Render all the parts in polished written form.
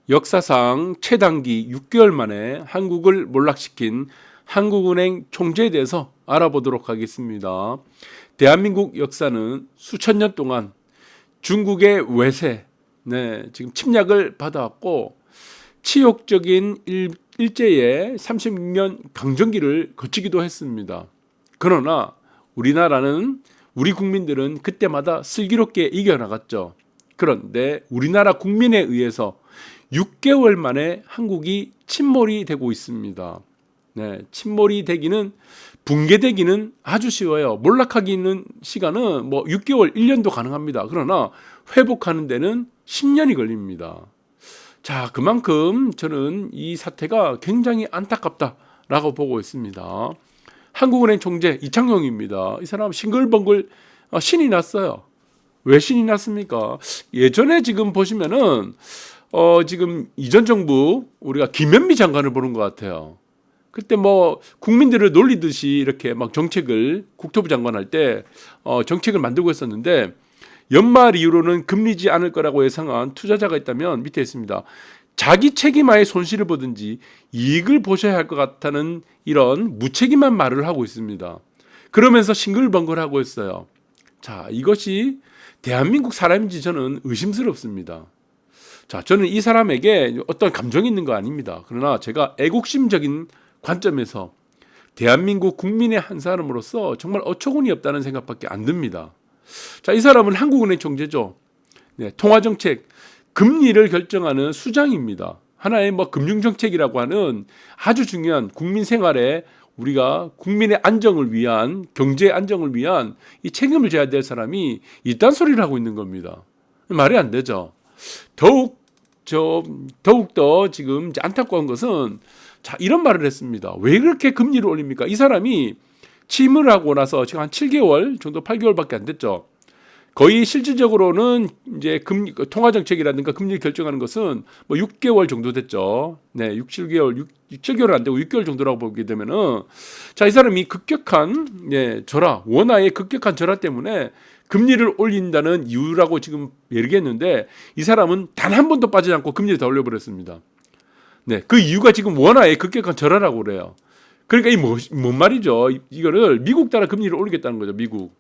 역사상 최단기 6개월 만에 한국을 몰락시킨 한국은행 총재에 대해서 알아보도록 하겠습니다. 대한민국 역사는 수천 년 동안 중국의 외세, 지금 침략을 받아왔고 치욕적인 일제의 36년 강점기를 거치기도 했습니다. 그러나 우리 국민들은 그때마다 슬기롭게 이겨나갔죠. 그런데 우리나라 국민에 의해서 6개월 만에 한국이 침몰이 되고 있습니다. 침몰이 되기는 붕괴되기는 아주 쉬워요. 몰락하기는 시간은 6개월, 1년도 가능합니다. 그러나 회복하는 데는 10년이 걸립니다. 자, 그만큼 저는 이 사태가 굉장히 안타깝다라고 보고 있습니다. 한국은행 총재 이창용입니다. 이 사람 싱글벙글 신이 났어요. 왜 신이 났습니까? 예전에 지금 보시면은 지금 이전 정부 우리가 김현미 장관을 보는 것 같아요. 그때 국민들을 놀리듯이 이렇게 막 정책을 국토부 장관 할 때 정책을 만들고 있었는데 연말 이후로는 금리지 않을 거라고 예상한 투자자가 있다면 밑에 있습니다. 자기 책임하에 손실을 보든지 이익을 보셔야 할 것 같다는 이런 무책임한 말을 하고 있습니다. 그러면서 싱글벙글하고 있어요. 자, 이것이 대한민국 사람인지 저는 의심스럽습니다. 자, 저는 이 사람에게 어떤 감정이 있는 거 아닙니다. 그러나 제가 애국심적인 관점에서 대한민국 국민의 한 사람으로서 정말 어처구니 없다는 생각밖에 안 듭니다. 자, 이 사람은 한국은행 총재죠. 통화정책, 금리를 결정하는 수장입니다. 하나의 금융정책이라고 하는 아주 중요한 국민 생활에 우리가 국민의 안정을 위한, 경제 안정을 위한 이 책임을 져야 될 사람이 이딴 소리를 하고 있는 겁니다. 말이 안 되죠. 더욱더 지금 안타까운 것은 자, 이런 말을 했습니다. 왜 그렇게 금리를 올립니까? 이 사람이 취임을 하고 나서 지금 한 7개월 정도, 8개월밖에 안 됐죠. 거의 실질적으로는 이제 통화정책이라든가 금리를 결정하는 것은 6개월 정도 됐죠. 7개월은 안 되고 6개월 정도라고 보게 되면은 자, 이 사람이 급격한 원화의 급격한 절하 때문에 금리를 올린다는 이유라고 지금 얘기했는데 이 사람은 단 한 번도 빠지지 않고 금리를 더 올려버렸습니다. 그 이유가 지금 원화의 급격한 절하라고 그래요. 그러니까 이 뭔 말이죠? 이거를 미국 따라 금리를 올리겠다는 거죠. 미국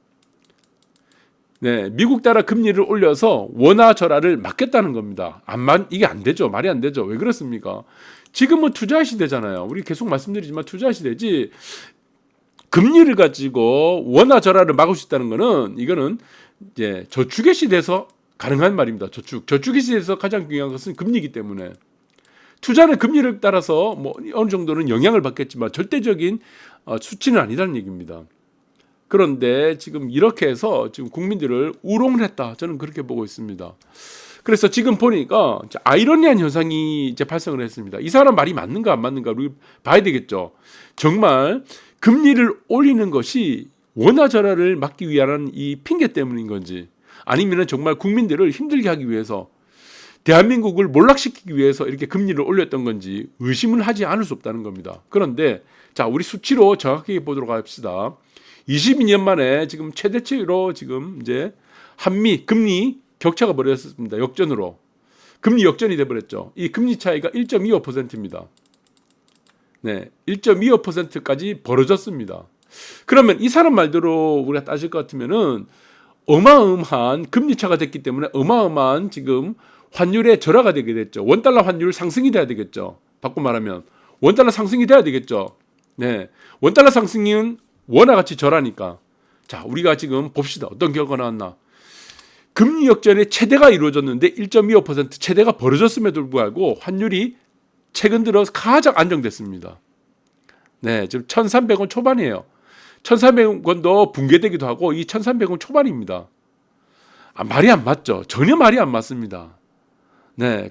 따라 금리를 올려서 원화 절하를 막겠다는 겁니다. 이게 안 되죠. 말이 안 되죠. 왜 그렇습니까? 지금은 투자 시대잖아요. 우리 계속 말씀드리지만 투자 시대지. 금리를 가지고 원화 절하를 막을 수 있다는 거는 이거는 이제 저축의 시대에서 가능한 말입니다. 저축의 시대에서 가장 중요한 것은 금리이기 때문에 투자는 금리를 따라서 어느 정도는 영향을 받겠지만 절대적인 수치는 아니라는 얘기입니다. 그런데 지금 이렇게 해서 지금 국민들을 우롱을 했다. 저는 그렇게 보고 있습니다. 그래서 지금 보니까 아이러니한 현상이 이제 발생을 했습니다. 이 사람 말이 맞는가 안 맞는가 우리 봐야 되겠죠. 정말 금리를 올리는 것이 원화 절하를 막기 위한 이 핑계 때문인 건지 아니면 정말 국민들을 힘들게 하기 위해서 대한민국을 몰락시키기 위해서 이렇게 금리를 올렸던 건지 의심을 하지 않을 수 없다는 겁니다. 그런데 자, 우리 수치로 정확하게 보도록 합시다. 22년 만에 지금 최대치로 지금 이제 한미 금리 격차가 벌어졌습니다. 역전으로. 금리 역전이 돼 버렸죠. 이 금리 차이가 1.25%입니다. 1.25%까지 벌어졌습니다. 그러면 이 사람 말대로 우리가 따질 것 같으면은 어마어마한 금리 차가 됐기 때문에 어마어마한 지금 환율의 절하가 되게 됐죠. 원달러 환율 상승이 돼야 되겠죠. 바꿔 말하면 원달러 상승이 돼야 되겠죠. 원달러 상승은 원화 가치 절하니까. 자, 우리가 지금 봅시다. 어떤 결과가 나왔나. 금리 역전의 최대가 이루어졌는데 1.25% 최대가 벌어졌음에도 불구하고 환율이 최근 들어 가장 안정됐습니다. 지금 1,300원 초반이에요. 1,300원도 붕괴되기도 하고 이 1,300원 초반입니다. 말이 안 맞죠. 전혀 말이 안 맞습니다.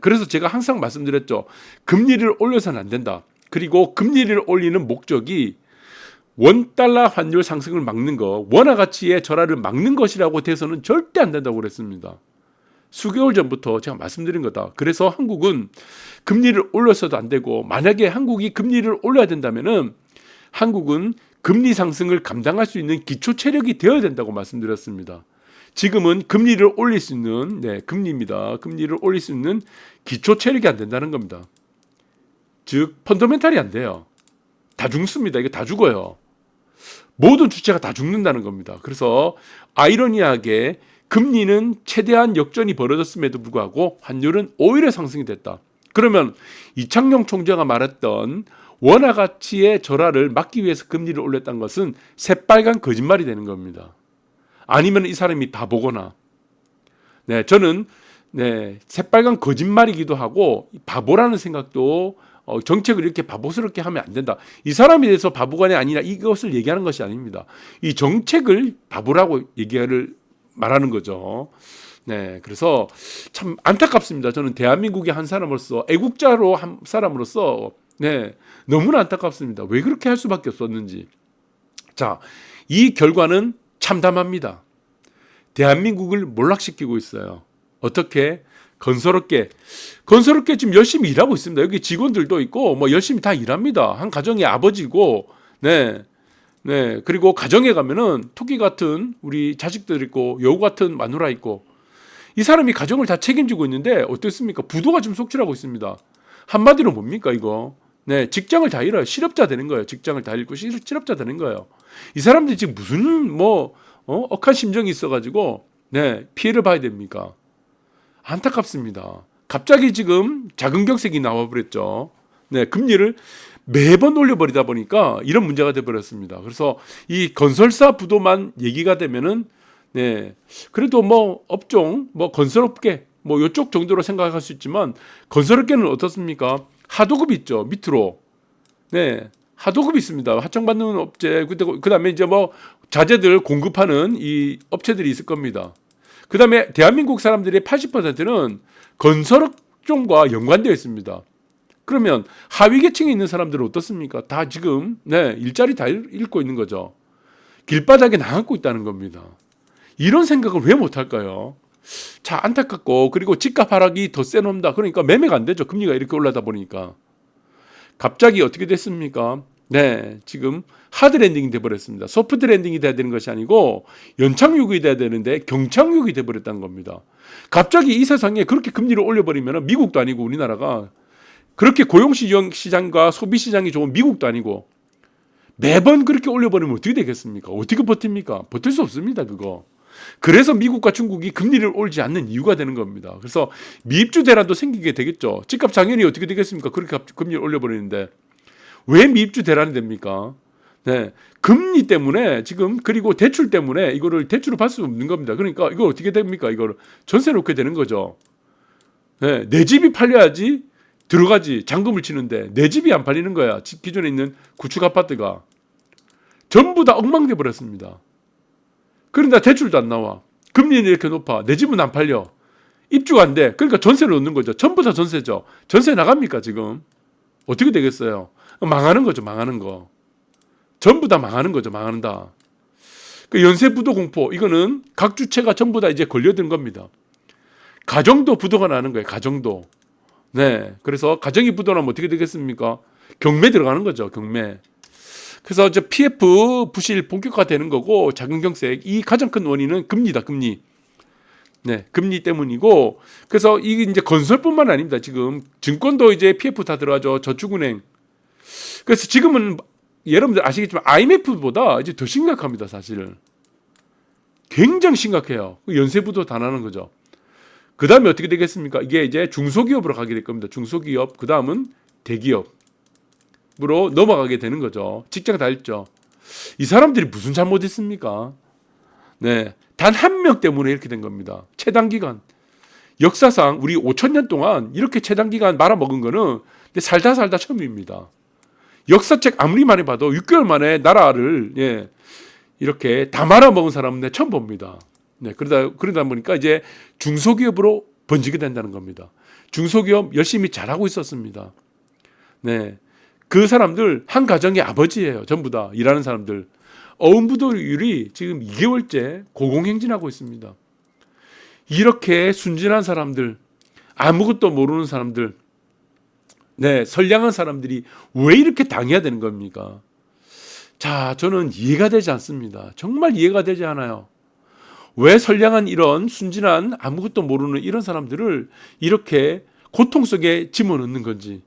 그래서 제가 항상 말씀드렸죠. 금리를 올려서는 안 된다. 그리고 금리를 올리는 목적이 원달러 환율 상승을 막는 거, 원화 가치의 절하를 막는 것이라고 돼서는 절대 안 된다고 그랬습니다. 수개월 전부터 제가 말씀드린 거다. 그래서 한국은 금리를 올려서도 안 되고 만약에 한국이 금리를 올려야 된다면은 한국은 금리 상승을 감당할 수 있는 기초 체력이 되어야 된다고 말씀드렸습니다. 지금은 금리를 올릴 수 있는 금리입니다. 금리를 올릴 수 있는 기초 체력이 안 된다는 겁니다. 즉 펀더멘탈이 안 돼요. 다 죽습니다. 이거 다 죽어요. 모든 주체가 다 죽는다는 겁니다. 그래서 아이러니하게 금리는 최대한 역전이 벌어졌음에도 불구하고 환율은 오히려 상승이 됐다. 그러면 이창용 총재가 말했던 원화 가치의 절하를 막기 위해서 금리를 올렸다는 것은 새빨간 거짓말이 되는 겁니다. 아니면 이 사람이 바보거나, 저는 새빨간 거짓말이기도 하고 바보라는 생각도 정책을 이렇게 바보스럽게 하면 안 된다. 이 사람에 대해서 바보가 아니라 이것을 얘기하는 것이 아닙니다. 이 정책을 바보라고 말하는 거죠. 그래서 참 안타깝습니다. 저는 대한민국의 한 사람으로서, 애국자로 한 사람으로서 너무나 안타깝습니다. 왜 그렇게 할 수밖에 없었는지. 자, 이 결과는 참담합니다. 대한민국을 몰락시키고 있어요. 어떻게? 건설업계 지금 열심히 일하고 있습니다. 여기 직원들도 있고 뭐 열심히 다 일합니다. 한 가정의 아버지고, 그리고 가정에 가면은 토끼 같은 우리 자식들 있고 여우 같은 마누라 있고, 이 사람이 가정을 다 책임지고 있는데 어떻습니까? 부도가 지금 속출하고 있습니다. 한마디로 뭡니까 이거? 직장을 다 잃어요. 실업자 되는 거예요. 직장을 다 잃고 실업자 되는 거예요. 이 사람들이 지금 무슨 억한 심정이 있어가지고 피해를 봐야 됩니까? 안타깝습니다. 갑자기 지금 자금격색이 나와버렸죠. 금리를 매번 올려버리다 보니까 이런 문제가 돼버렸습니다. 그래서 이 건설사 부도만 얘기가 되면은 그래도 업종, 건설업계 이쪽 정도로 생각할 수 있지만, 건설업계는 어떻습니까? 하도급이 있죠. 밑으로. 하도급이 있습니다. 하청받는 업체, 그다음에 이제 자재들 공급하는 이 업체들이 있을 겁니다. 그다음에 대한민국 사람들의 80%는 건설업종과 연관되어 있습니다. 그러면 하위 계층에 있는 사람들은 어떻습니까? 다 지금 일자리 다 잃고 있는 거죠. 길바닥에 나앉고 있다는 겁니다. 이런 생각을 왜 못할까요? 자, 안타깝고, 그리고 집값 하락이 더 세놓는다. 그러니까 매매가 안 되죠. 금리가 이렇게 올라다 보니까. 갑자기 어떻게 됐습니까? 지금 하드 랜딩이 돼버렸습니다. 소프트 랜딩이 돼야 되는 것이 아니고 연착륙이 돼야 되는데 경착륙이 돼버렸다는 겁니다. 갑자기 이 세상에 그렇게 금리를 올려버리면 미국도 아니고 우리나라가, 그렇게 고용시장과 소비시장이 좋은 미국도 아니고 매번 그렇게 올려버리면 어떻게 되겠습니까? 어떻게 버팁니까? 버틸 수 없습니다. 그거. 그래서 미국과 중국이 금리를 올리지 않는 이유가 되는 겁니다. 그래서 미입주 대란도 생기게 되겠죠. 집값 당연히 어떻게 되겠습니까? 그렇게 금리를 올려버리는데 왜 미입주 대란이 됩니까? 금리 때문에 지금, 그리고 대출 때문에 이거를 대출을 받을 수 없는 겁니다. 그러니까 이거 어떻게 됩니까? 이거를 전세 놓게 되는 거죠. 내 집이 팔려야지 들어가지, 잔금을 치는데 내 집이 안 팔리는 거야. 기존에 있는 구축 아파트가 전부 다 엉망돼 버렸습니다. 그런데 대출도 안 나와. 금리는 이렇게 높아. 내 집은 안 팔려. 입주가 안 돼. 그러니까 전세를 놓는 거죠. 전부 다 전세죠. 전세 나갑니까 지금? 어떻게 되겠어요? 망하는 거죠. 망하는 거. 전부 다 망하는 거죠. 망한다. 그 연쇄부도 공포, 이거는 각 주체가 전부 다 이제 걸려든 겁니다. 가정도 부도가 나는 거예요. 가정도. 그래서 가정이 부도나면 어떻게 되겠습니까? 경매 들어가는 거죠. 경매. 그래서 이제 PF 부실 본격화되는 거고, 자금경색, 이 가장 큰 원인은 금리다. 금리. 금리 때문이고, 그래서 이게 이제 건설뿐만 아닙니다. 지금 증권도 이제 PF 다 들어가죠. 저축은행. 그래서 지금은 여러분들 아시겠지만 IMF보다 이제 더 심각합니다. 사실은 굉장히 심각해요. 연쇄부도 다 나는 거죠. 그 다음에 어떻게 되겠습니까? 이게 이제 중소기업으로 가게 될 겁니다. 중소기업, 그 다음은 대기업으로 넘어가게 되는 거죠. 직장 다 잃죠. 이 사람들이 무슨 잘못했습니까? 단 한 명 때문에 이렇게 된 겁니다. 최단기간. 역사상 우리 5,000년 동안 이렇게 최단기간 말아먹은 거는 살다 처음입니다. 역사책 아무리 많이 봐도 6개월 만에 나라를 이렇게 다 말아먹은 사람은 처음 봅니다. 그러다 보니까 이제 중소기업으로 번지게 된다는 겁니다. 중소기업 열심히 잘하고 있었습니다. 그 사람들 한 가정의 아버지예요. 전부 다 일하는 사람들. 어음부도율이 지금 2개월째 고공행진하고 있습니다. 이렇게 순진한 사람들, 아무것도 모르는 사람들, 선량한 사람들이 왜 이렇게 당해야 되는 겁니까? 자, 저는 이해가 되지 않습니다. 정말 이해가 되지 않아요. 왜 선량한 이런 순진한 아무것도 모르는 이런 사람들을 이렇게 고통 속에 집어넣는 건지.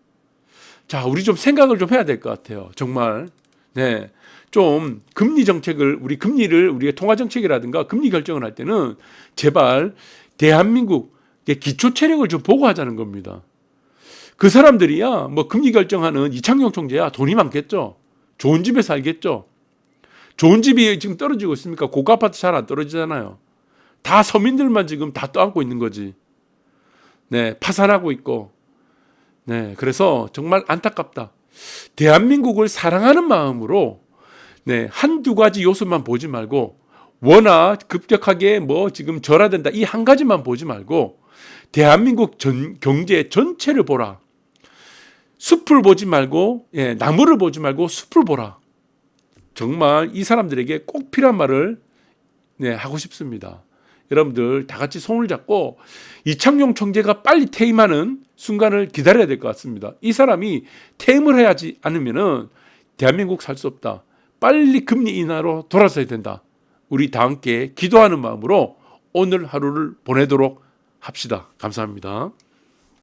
자, 우리 좀 생각을 좀 해야 될 것 같아요. 정말. 네. 좀 금리 정책을, 우리 금리를, 우리의 통화 정책이라든가 금리 결정을 할 때는 제발 대한민국의 기초 체력을 좀 보고 하자는 겁니다. 그 사람들이야 뭐 금리 결정하는 이창용 총재야 돈이 많겠죠. 좋은 집에 살겠죠. 좋은 집이 지금 떨어지고 있습니까? 고가 아파트 잘 안 떨어지잖아요. 다 서민들만 지금 다 떠안고 있는 거지. 네, 파산하고 있고. 네, 그래서 정말 안타깝다. 대한민국을 사랑하는 마음으로 네, 한두 가지 요소만 보지 말고 워낙 급격하게 뭐 지금 절하된다 이 한 가지만 보지 말고 대한민국 경제 전체를 보라. 숲을 보지 말고 나무를 보지 말고 숲을 보라. 정말 이 사람들에게 꼭 필요한 말을 하고 싶습니다. 여러분들 다 같이 손을 잡고 이창용 총재가 빨리 퇴임하는 순간을 기다려야 될 것 같습니다. 이 사람이 퇴임을 해야지 않으면은 대한민국 살 수 없다. 빨리 금리 인하로 돌아서야 된다. 우리 다 함께 기도하는 마음으로 오늘 하루를 보내도록 합시다. 감사합니다.